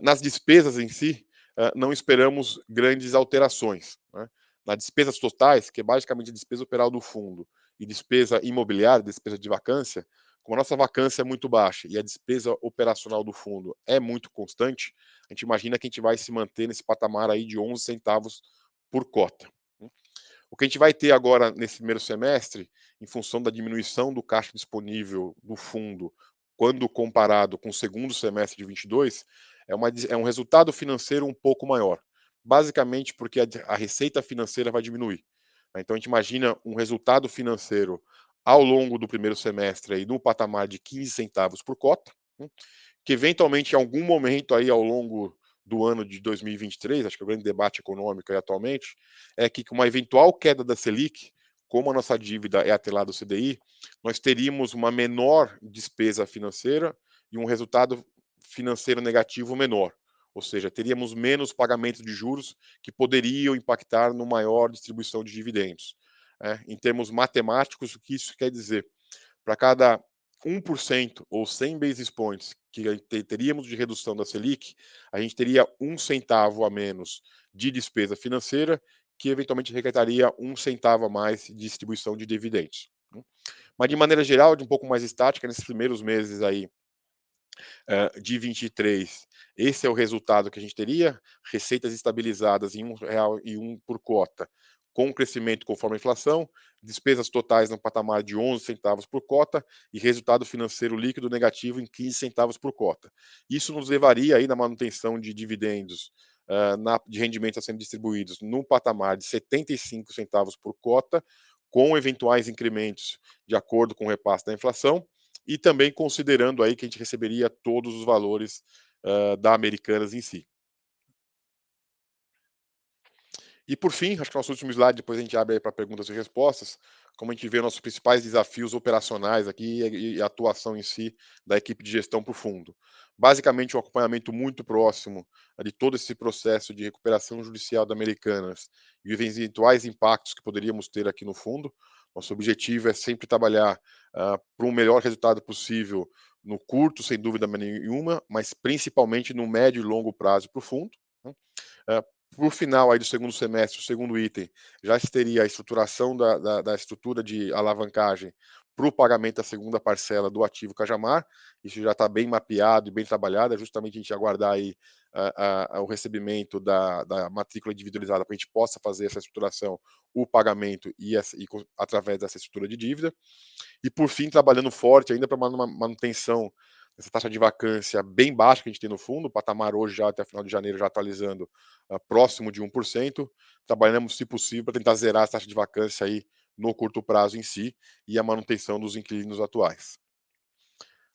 Nas despesas em si, não esperamos grandes alterações, né? Nas despesas totais, que é basicamente a despesa operal do fundo e despesa imobiliária, despesa de vacância, como a nossa vacância é muito baixa e a despesa operacional do fundo é muito constante, a gente imagina que a gente vai se manter nesse patamar aí de 11 centavos por cota. O que a gente vai ter agora nesse primeiro semestre, em função da diminuição do caixa disponível do fundo, quando comparado com o segundo semestre de 22, é um resultado financeiro um pouco maior. Basicamente porque a receita financeira vai diminuir. Então a gente imagina um resultado financeiro ao longo do primeiro semestre aí no patamar de 15 centavos por cota, né, que eventualmente em algum momento aí ao longo do ano de 2023, acho que é o grande debate econômico aí atualmente, é que com uma eventual queda da Selic, como a nossa dívida é atrelada ao CDI, nós teríamos uma menor despesa financeira e um resultado financeiro negativo menor. Ou seja, teríamos menos pagamentos de juros que poderiam impactar no maior distribuição de dividendos. Em termos matemáticos, o que isso quer dizer? Para cada 1% ou 100 basis points que teríamos de redução da Selic, a gente teria 1 centavo a menos de despesa financeira, que eventualmente requentaria 1 centavo a mais de distribuição de dividendos. Mas de maneira geral, de um pouco mais estática, nesses primeiros meses aí de 23, esse é o resultado que a gente teria, receitas estabilizadas em R$ 1,01 por cota, com crescimento conforme a inflação, despesas totais no patamar de 11 centavos por cota e resultado financeiro líquido negativo em 15 centavos por cota. Isso nos levaria aí na manutenção de dividendos de rendimentos a serem distribuídos num patamar de 75 centavos por cota, com eventuais incrementos de acordo com o repasse da inflação, e também considerando aí que a gente receberia todos os valores da Americanas em si. E por fim, acho que é o nosso último slide, depois a gente abre para perguntas e respostas, como a gente vê nossos principais desafios operacionais aqui e a atuação em si da equipe de gestão para o fundo. Basicamente, um acompanhamento muito próximo de todo esse processo de recuperação judicial da Americanas e os eventuais impactos que poderíamos ter aqui no fundo. Nosso objetivo é sempre trabalhar para um melhor resultado possível no curto, sem dúvida nenhuma, mas principalmente no médio e longo prazo para o fundo, né? Para o final aí do segundo semestre, o segundo item, já teria a estruturação da estrutura de alavancagem para o pagamento da segunda parcela do ativo Cajamar. Isso já está bem mapeado e bem trabalhado, é justamente a gente aguardar aí o recebimento da matrícula individualizada para a gente possa fazer essa estruturação, o pagamento através dessa estrutura de dívida. E por fim, trabalhando forte ainda para uma manutenção dessa taxa de vacância bem baixa que a gente tem no fundo, o patamar hoje já até final de janeiro já atualizando próximo de 1%. Trabalhamos, se possível, para tentar zerar essa taxa de vacância aí no curto prazo em si e a manutenção dos inquilinos atuais.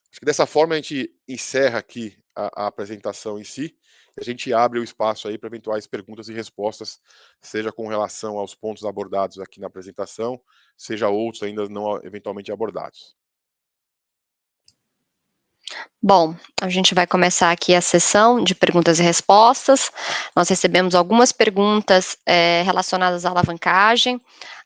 Acho que dessa forma a gente encerra aqui a apresentação em si. A gente abre o espaço aí para eventuais perguntas e respostas, seja com relação aos pontos abordados aqui na apresentação, seja outros ainda não eventualmente abordados. Bom, a gente vai começar aqui a sessão de perguntas e respostas. Nós recebemos algumas perguntas, relacionadas à alavancagem.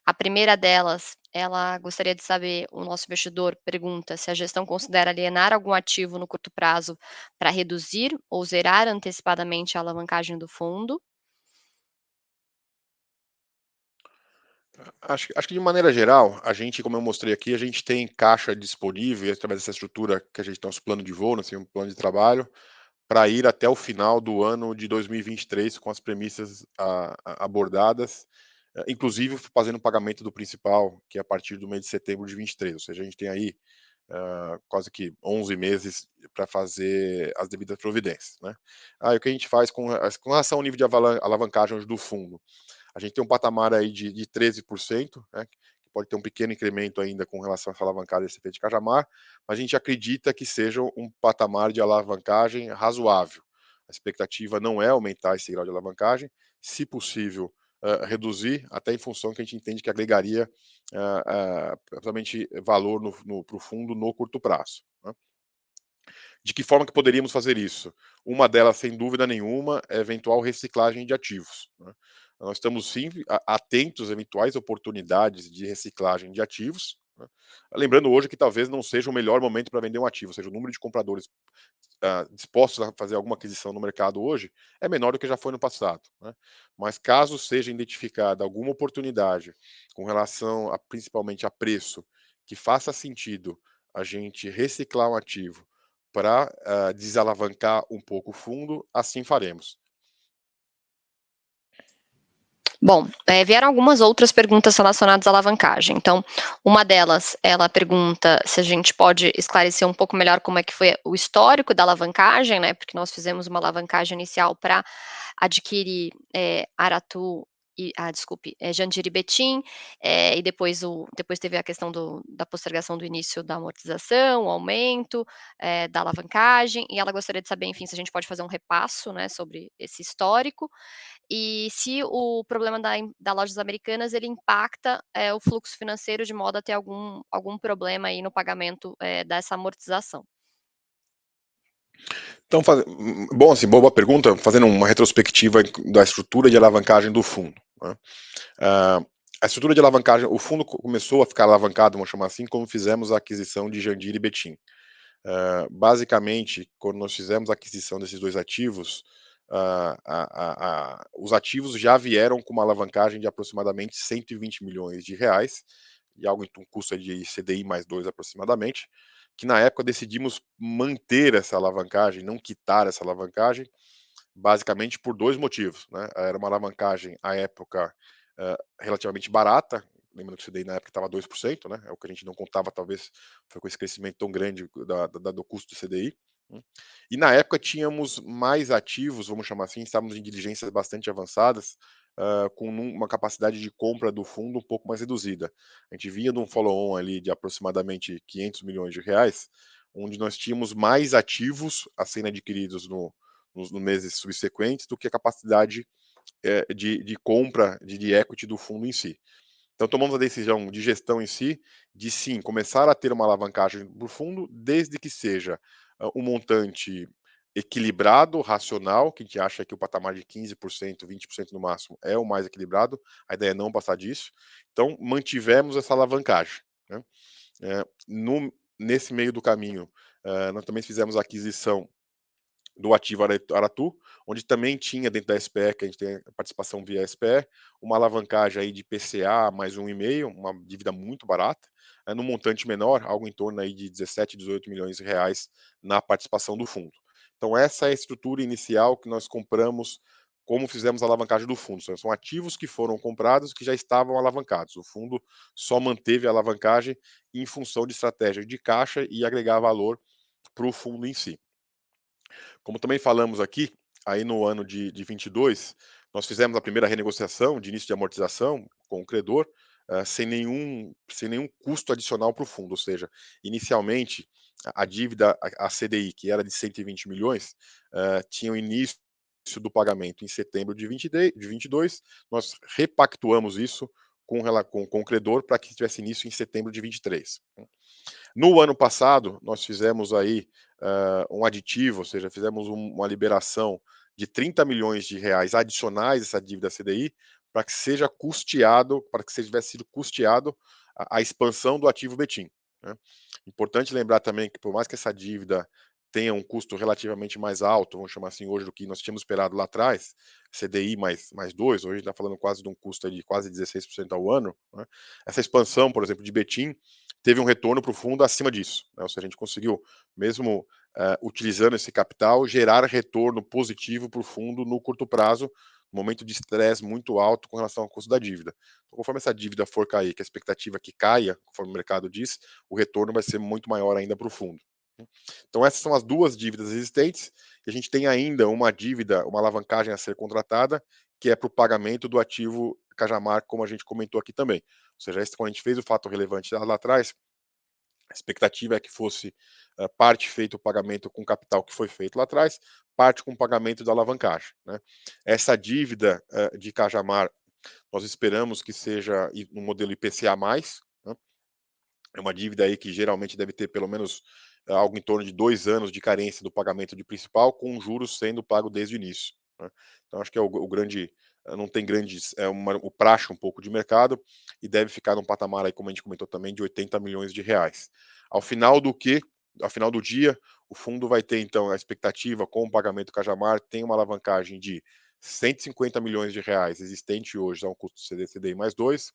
A primeira delas, ela gostaria de saber, o nosso investidor pergunta se a gestão considera alienar algum ativo no curto prazo para reduzir ou zerar antecipadamente a alavancagem do fundo. Acho que de maneira geral, a gente, como eu mostrei aqui, a gente tem caixa disponível através dessa estrutura que a gente tem nosso plano de voo, nós temos um plano de trabalho, para ir até o final do ano de 2023 com as premissas abordadas, inclusive fazendo o pagamento do principal, que é a partir do mês de setembro de 23, ou seja, a gente tem aí quase que 11 meses para fazer as devidas providências, né? Aí o que a gente faz com relação ao nível de alavancagem do fundo? A gente tem um patamar aí de 13%, né, que pode ter um pequeno incremento ainda com relação a essa alavancagem desse efeito de cajamar, mas a gente acredita que seja um patamar de alavancagem razoável. A expectativa não é aumentar esse grau de alavancagem, se possível, reduzir, até em função que a gente entende que agregaria principalmente valor para o fundo no curto prazo. Né? De que forma que poderíamos fazer isso? Uma delas, sem dúvida nenhuma, é a eventual reciclagem de ativos. Né? Nós estamos sim atentos a eventuais oportunidades de reciclagem de ativos. Né? Lembrando hoje que talvez não seja o melhor momento para vender um ativo, ou seja, o número de compradores dispostos a fazer alguma aquisição no mercado hoje é menor do que já foi no passado. Né? Mas caso seja identificada alguma oportunidade com relação principalmente a preço que faça sentido a gente reciclar um ativo para desalavancar um pouco o fundo, assim faremos. Bom, vieram algumas outras perguntas relacionadas à alavancagem. Então, uma delas, ela pergunta se a gente pode esclarecer um pouco melhor como é que foi o histórico da alavancagem, né? Porque nós fizemos uma alavancagem inicial para adquirir Aratu e, desculpe, Jandira e Betim, e depois teve a questão da postergação do início da amortização, o aumento da alavancagem, e ela gostaria de saber, enfim, se a gente pode fazer um repasso, né, sobre esse histórico. E se o problema da Lojas Americanas, ele impacta, o fluxo financeiro de modo a ter algum problema aí no pagamento, dessa amortização. Então, bom, assim, boa pergunta, fazendo uma retrospectiva da estrutura de alavancagem do fundo. Né? A estrutura de alavancagem, o fundo começou a ficar alavancado, vamos chamar assim, como fizemos a aquisição de Jandira e Betim. Basicamente, quando nós fizemos a aquisição desses dois ativos, os ativos já vieram com uma alavancagem de aproximadamente 120 milhões de reais, e algo em um custo de CDI mais 2 aproximadamente, que na época decidimos manter essa alavancagem, não quitar essa alavancagem, basicamente por dois motivos. Né? Era uma alavancagem, à época, relativamente barata, lembrando que o CDI na época estava 2%, né? É o que a gente não contava, talvez, foi com esse crescimento tão grande do custo do CDI. Né? E na época tínhamos mais ativos, vamos chamar assim, estávamos em diligências bastante avançadas, com uma capacidade de compra do fundo um pouco mais reduzida. A gente vinha de um follow-on ali de aproximadamente 500 milhões de reais, onde nós tínhamos mais ativos a serem adquiridos nos meses subsequentes do que a capacidade de compra de equity do fundo em si. Então, tomamos a decisão de gestão em si, de sim, começar a ter uma alavancagem para o fundo, desde que seja um montante equilibrado, racional, que a gente acha que o patamar de 15%, 20% no máximo é o mais equilibrado, a ideia é não passar disso. Então, mantivemos essa alavancagem. Né? Nesse meio do caminho, nós também fizemos a aquisição do ativo Aratu, onde também tinha dentro da SPE, que a gente tem a participação via SPE, uma alavancagem aí de PCA mais 1,5, uma dívida muito barata, num montante menor, algo em torno aí de 17, 18 milhões de reais na participação do fundo. Então essa é a estrutura inicial que nós compramos, como fizemos a alavancagem do fundo. São ativos que foram comprados que já estavam alavancados. O fundo só manteve a alavancagem em função de estratégia de caixa e agregar valor para o fundo em si. Como também falamos aqui, aí no ano de 22, nós fizemos a primeira renegociação de início de amortização com o credor, sem nenhum custo adicional para o fundo, ou seja, inicialmente a dívida, a CDI, que era de 120 milhões, tinha o início do pagamento em setembro de 22, nós repactuamos isso com o credor para que tivesse início em setembro de 23. No ano passado, nós fizemos aí um aditivo, ou seja, fizemos uma liberação de 30 milhões de reais adicionais a essa dívida CDI, para que seja custeado, para que tivesse sido custeado a expansão do ativo Betim, né? Importante lembrar também que, por mais que essa dívida tenha um custo relativamente mais alto, vamos chamar assim, hoje, do que nós tínhamos esperado lá atrás, CDI mais 2, hoje a gente está falando quase de um custo de quase 16% ao ano, né? Essa expansão, por exemplo, de Betim, teve um retorno para o fundo acima disso, né? Ou seja, a gente conseguiu, mesmo utilizando esse capital, gerar retorno positivo para o fundo no curto prazo, um momento de estresse muito alto com relação ao custo da dívida. Então, conforme essa dívida for cair, que a expectativa é que caia, conforme o mercado diz, o retorno vai ser muito maior ainda para o fundo. Então, essas são as duas dívidas existentes, e a gente tem ainda uma dívida, uma alavancagem a ser contratada, que é para o pagamento do ativo Cajamar, como a gente comentou aqui também. Ou seja, quando a gente fez o fato relevante lá atrás, a expectativa é que fosse parte feito o pagamento com capital que foi feito lá atrás, parte com o pagamento da alavancagem, né? Essa dívida de Cajamar, nós esperamos que seja no modelo IPCA+, né? É uma dívida aí que geralmente deve ter pelo menos algo em torno de 2 anos de carência do pagamento de principal, com juros sendo pago desde o início, né? Então acho que é o grande, não tem grandes, o praxe um pouco de mercado, e deve ficar num patamar aí, como a gente comentou também, de 80 milhões de reais. Ao final do dia, o fundo vai ter então a expectativa com o pagamento Cajamar, tem uma alavancagem de 150 milhões de reais existente hoje a um custo CDI mais 2,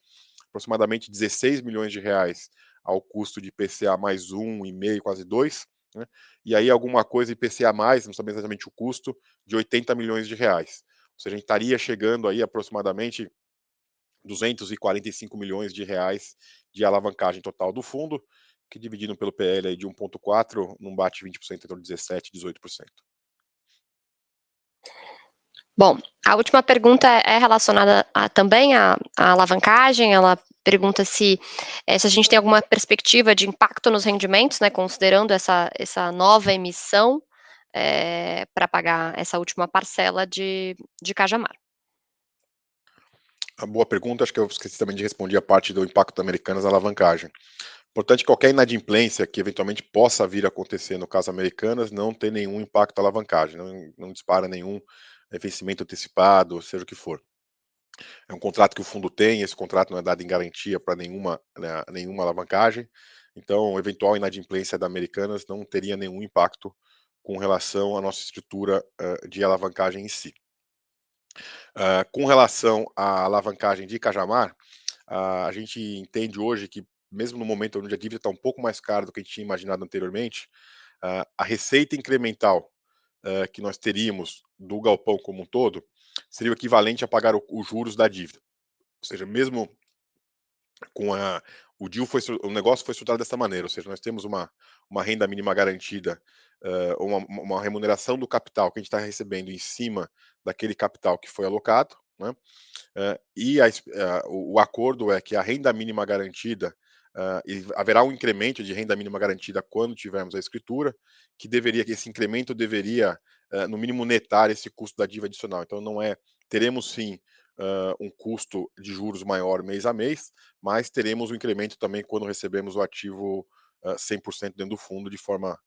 aproximadamente 16 milhões de reais ao custo de IPCA mais 1,5, quase 2, né? E aí alguma coisa IPCA mais, não sabemos exatamente o custo, de 80 milhões de reais. Ou seja, a gente estaria chegando aí aproximadamente 245 milhões de reais de alavancagem total do fundo, que dividido pelo PL aí de 1,4, não bate 20%, então 17, 18%. Bom, a última pergunta é relacionada também à alavancagem. Ela pergunta se a gente tem alguma perspectiva de impacto nos rendimentos, né, considerando essa nova emissão, para pagar essa última parcela de Cajamar. A boa pergunta, acho que eu esqueci também de responder a parte do impacto da Americanas na alavancagem. Importante que qualquer inadimplência que eventualmente possa vir a acontecer no caso Americanas não tem nenhum impacto à alavancagem, não dispara nenhum vencimento antecipado, seja o que for. É um contrato que o fundo tem, esse contrato não é dado em garantia para nenhuma alavancagem, então eventual inadimplência da Americanas não teria nenhum impacto com relação à nossa estrutura de alavancagem em si. Com relação à alavancagem de Cajamar, a gente entende hoje que, mesmo no momento onde a dívida está um pouco mais cara do que a gente tinha imaginado anteriormente, a receita incremental que nós teríamos do galpão como um todo seria o equivalente a pagar os juros da dívida. Ou seja, mesmo com o negócio foi estruturado dessa maneira, ou seja, nós temos uma renda mínima garantida, uma remuneração do capital que a gente está recebendo em cima daquele capital que foi alocado, né? O acordo é que a renda mínima garantida, e haverá um incremento de renda mínima garantida quando tivermos a escritura, que esse incremento deveria, no mínimo, netar esse custo da dívida adicional. Então, teremos sim um custo de juros maior mês a mês, mas teremos um incremento também quando recebemos o ativo 100% dentro do fundo, de forma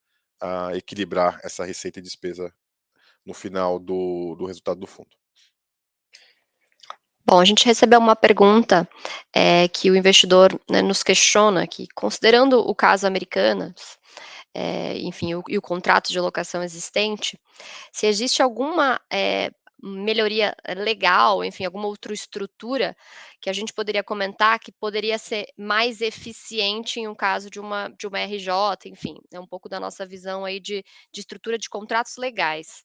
a equilibrar essa receita e despesa no final do resultado do fundo. Bom, a gente recebeu uma pergunta, que o investidor, né, nos questiona, que, considerando o caso Americanas, enfim, o contrato de locação existente, se existe alguma, melhoria legal, enfim, alguma outra estrutura que a gente poderia comentar que poderia ser mais eficiente em um caso de uma RJ, enfim, é um pouco da nossa visão aí de estrutura de contratos legais.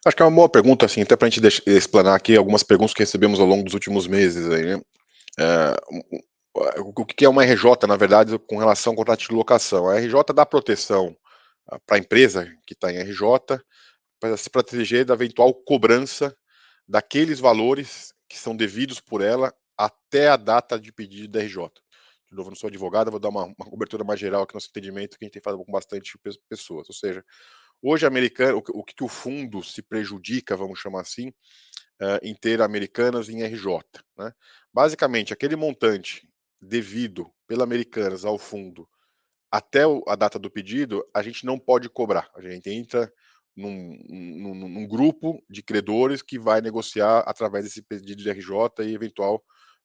Acho que é uma boa pergunta, assim, até para a gente explanar aqui algumas perguntas que recebemos ao longo dos últimos meses aí, né? O que é uma RJ, na verdade, com relação ao contrato de locação? A RJ dá proteção para a empresa que está em RJ, para se proteger da eventual cobrança daqueles valores que são devidos por ela até a data de pedido da RJ. De novo, não sou advogado, vou dar uma cobertura mais geral aqui no nosso entendimento, que a gente tem falado com bastante pessoas. Ou seja, hoje, o que o fundo se prejudica, vamos chamar assim, em ter Americanas em RJ, né? Basicamente, aquele montante devido pela Americanas ao fundo até a data do pedido, a gente não pode cobrar. A gente entra num grupo de credores que vai negociar através desse pedido de RJ e eventual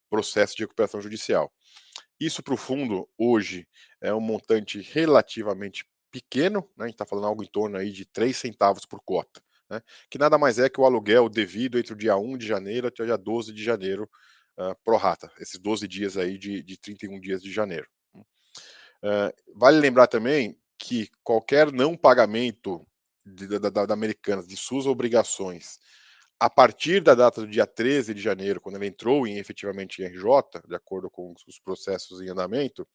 processo de recuperação judicial. Isso para o fundo, hoje, é um montante relativamente pequeno, né? A gente está falando algo em torno aí de 3 centavos por cota, né? Que nada mais é que o aluguel devido entre o dia 1 de janeiro até o dia 12 de janeiro, pro rata, esses 12 dias aí de 31 dias de janeiro. Vale lembrar também que qualquer não pagamento da Americanas de suas obrigações a partir da data do dia 13 de janeiro, quando ela entrou efetivamente em RJ, de acordo com os processos em andamento,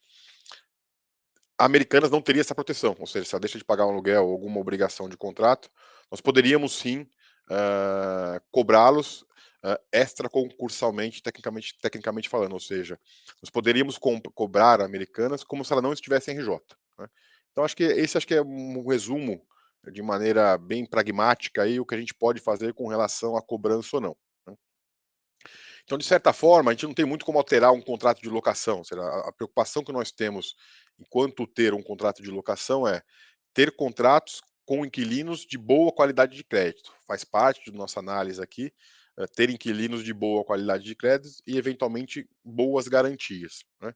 a Americanas não teria essa proteção, ou seja, se ela deixa de pagar um aluguel ou alguma obrigação de contrato, nós poderíamos sim cobrá-los extraconcursalmente, tecnicamente falando, ou seja, nós poderíamos cobrar a Americanas como se ela não estivesse em RJ. Né? Então, acho que é um resumo de maneira bem pragmática aí o que a gente pode fazer com relação à cobrança ou não. Né? Então, de certa forma, a gente não tem muito como alterar um contrato de locação. Ou seja, a preocupação que nós temos enquanto ter um contrato de locação é ter contratos com inquilinos de boa qualidade de crédito. Faz parte da nossa análise aqui, ter inquilinos de boa qualidade de crédito e, eventualmente, boas garantias. Né?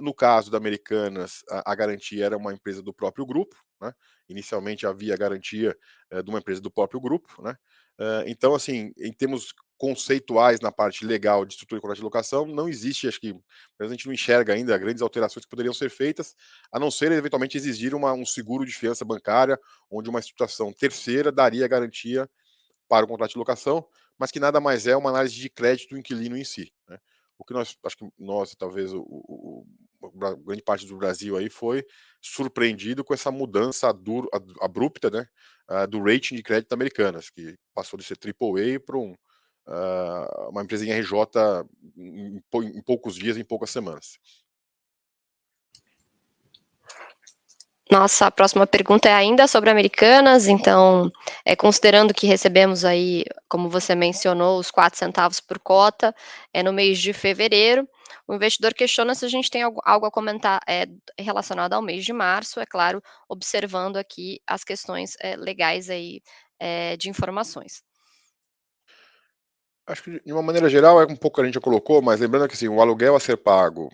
No caso da Americanas, a garantia era uma empresa do próprio grupo. Né? Inicialmente havia garantia de uma empresa do próprio grupo. Né? Então, assim, em termos conceituais na parte legal de estrutura de contrato de locação, não existe, acho que a gente não enxerga ainda grandes alterações que poderiam ser feitas, a não ser eventualmente exigir um seguro de fiança bancária, onde uma instituição terceira daria garantia para o contrato de locação, mas que nada mais é uma análise de crédito do inquilino em si. Né? O que acho que nós, talvez, a grande parte do Brasil aí foi surpreendido com essa mudança abrupta, né, do rating de crédito americanas, que passou de ser AAA para uma empresa em RJ em poucos dias, em poucas semanas. Nossa próxima pergunta é ainda sobre Americanas, então, considerando que recebemos aí, como você mencionou, os 4 centavos por cota, no mês de fevereiro, o investidor questiona se a gente tem algo a comentar, relacionado ao mês de março, é claro, observando aqui as questões, legais aí, de informações. Acho que de uma maneira geral é um pouco que a gente já colocou, mas lembrando que assim, o aluguel a ser pago,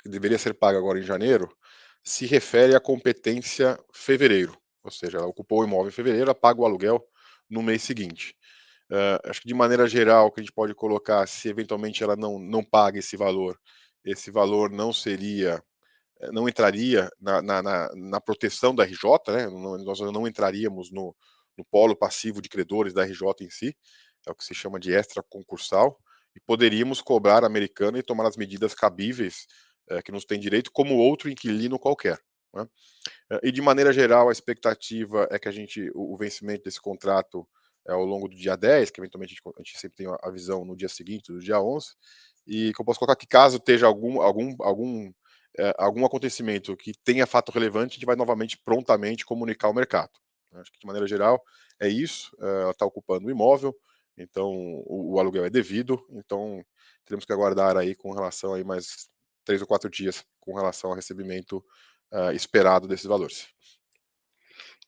que deveria ser pago agora em janeiro, se refere à competência fevereiro, ou seja, ela ocupou o imóvel em fevereiro, ela paga o aluguel no mês seguinte. Acho que de maneira geral, que a gente pode colocar, se eventualmente ela não paga esse valor não entraria na proteção da RJ, né? Nós não entraríamos no polo passivo de credores da RJ em si, é o que se chama de extra concursal, e poderíamos cobrar a Americana e tomar as medidas cabíveis que nos tem direito, como outro inquilino qualquer. Né? E de maneira geral, a expectativa é que o vencimento desse contrato é ao longo do dia 10, que eventualmente a gente sempre tem a visão no dia seguinte, do dia 11, e que eu posso colocar que caso esteja algum acontecimento que tenha fato relevante, a gente vai novamente prontamente comunicar ao mercado. Acho que de maneira geral é isso, ela está ocupando o imóvel, então o aluguel é devido, então teremos que aguardar aí com relação aí mais 3 ou 4 dias com relação ao recebimento esperado desses valores.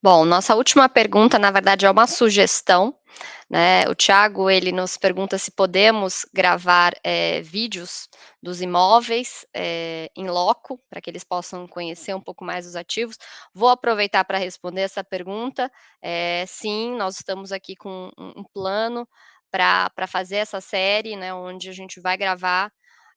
Bom, nossa última pergunta, na verdade, é uma sugestão, né? O Thiago, ele nos pergunta se podemos gravar, vídeos dos imóveis, em loco, para que eles possam conhecer um pouco mais os ativos. Vou aproveitar para responder essa pergunta. Sim, nós estamos aqui com um plano para fazer essa série, né, onde a gente vai gravar,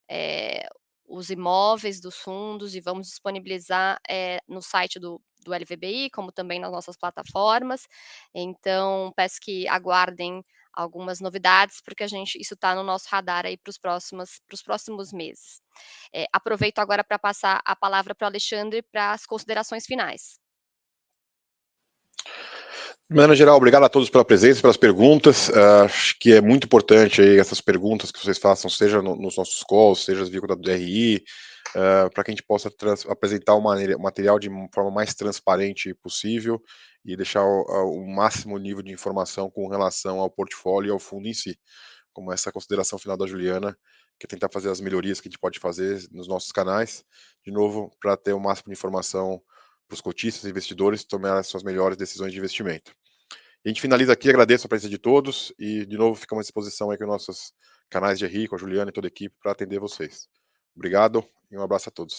eh, os imóveis dos fundos e vamos disponibilizar, no site do LVBI, como também nas nossas plataformas. Então, peço que aguardem algumas novidades, porque isso está no nosso radar aí para os próximos meses. Aproveito agora para passar a palavra para o Alexandre para as considerações finais. De maneira geral, obrigado a todos pela presença, pelas perguntas. Acho que é muito importante aí essas perguntas que vocês façam, seja nos nossos calls, seja via contato do RI, para que a gente possa apresentar o material de forma mais transparente possível e deixar o máximo nível de informação com relação ao portfólio e ao fundo em si, como essa consideração final da Juliana, que é tentar fazer as melhorias que a gente pode fazer nos nossos canais, de novo, para ter o máximo de informação para os cotistas e investidores tomar as suas melhores decisões de investimento. E a gente finaliza aqui, agradeço a presença de todos e, de novo, ficamos à disposição aí com nossos canais de RI, com a Juliana e toda a equipe para atender vocês. Obrigado e um abraço a todos.